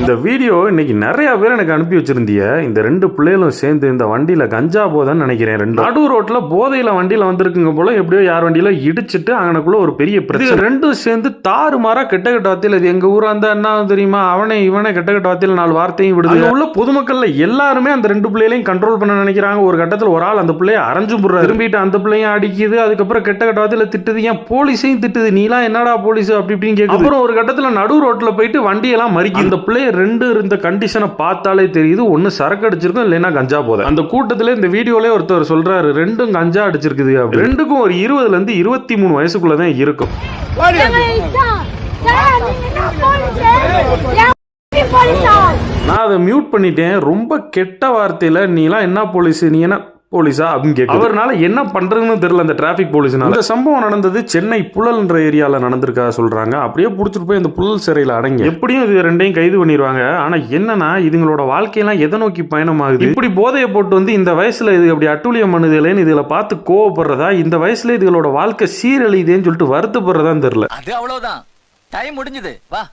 இந்த வீடியோ இன்னைக்கு நிறைய பேர் எனக்கு அனுப்பி வச்சிருந்தீங்க. இந்த ரெண்டு பிள்ளைகளும் சேர்ந்து இந்த வண்டியில கஞ்சா போதைன்னு நினைக்கிறேன். ரெண்டு நடு ரோட்ல போதையில வண்டியில வந்திருக்குங்க போல. எப்படியோ யார் வண்டியில இடிச்சிட்டு அங்கனக்குள்ள ஒரு பெரிய பிரச்சனை. ரெண்டும் சேர்ந்து தாறுமாறா கெட்ட கெட்ட வார்த்தையில, இது எங்க ஊரா இருந்தா என்ன தெரியுமா, அவனே இவனே கெட்ட கெட்ட வார்த்தையில 4 வார்த்தையும் விடுது. உள்ள பொதுமக்கள்ல எல்லாருமே அந்த ரெண்டு பிள்ளைகளையும் கண்ட்ரோல் பண்ண நினைக்கிறாங்க. ஒரு கட்டத்தில் ஒரு ஆள் அந்த பிள்ளைய அரைஞ்சு புடுறாரு. திரும்பிட்டு அந்த பிள்ளையும் அடிக்குது. அதுக்கப்புறம் கெட்ட கெட்ட வார்த்தையில திட்டுது. ஏன் போலீஸையும் திட்டுது, நீலாம் என்னடா போலீஸ் அப்படி இப்படின்னு கேட்குது. அப்புறம் ஒரு கட்டத்துல நடு ரோட்ல போயிட்டு வண்டியெல்லாம் மறிக்கு. இந்த பிள்ளைய ரெண்டு இருந்த கண்டிஷனை பார்த்தாலே தெரியுது, ஒன்னு சரக்கு அடிச்சிருக்கும் இல்லைன்னா கஞ்சா போதை. அந்த கூட்டத்திலே இந்த வீடியோல ஒருத்தர் சொல்றாரு, ரெண்டும் கஞ்சா அடிச்சிருக்குது. ரெண்டுக்கும் ஒரு 20 ல இருந்து 23 வயசுக்குள்ளதான் இருக்கும். நான் அதை மியூட் பண்ணிட்டேன். ரொம்ப கெட்ட வார்த்தையில நீலாம் என்ன போலீஸ், நீ என்ன போலீஸா அப்படின்னு கேட்க, அவர்னால என்ன பண்றதுன்னு தெரியல அந்த டிராபிக் போலீஸ்னால. இந்த சம்பவம் நடந்தது சென்னை புழல்ன்ற ஏரியால நடந்திருக்கா சொல்றாங்க. அப்படியே புடிச்சிட்டு போய் அந்த புழல் சிறையில அடங்கி எப்படியும் இது ரெண்டையும் கைது பண்ணிடுவாங்க. ஆனா என்னன்னா, இதுங்களோட வாழ்க்கையெல்லாம் எதை நோக்கி பயணமாகுது? இப்படி போதையை போட்டு வந்து இந்த வயசுல இது அப்படி அட்டூழியம் பண்ணுதுலேன்னு இதுல பார்த்து கோவப்படுறதா, இந்த வயசுல இதுகளோட வாழ்க்கை சீரழியுதேன்னு சொல்லிட்டு வருத்தப்படுறதான்னு தெரியல. அது அவ்வளவுதான், டைம் முடிஞ்சது, வா.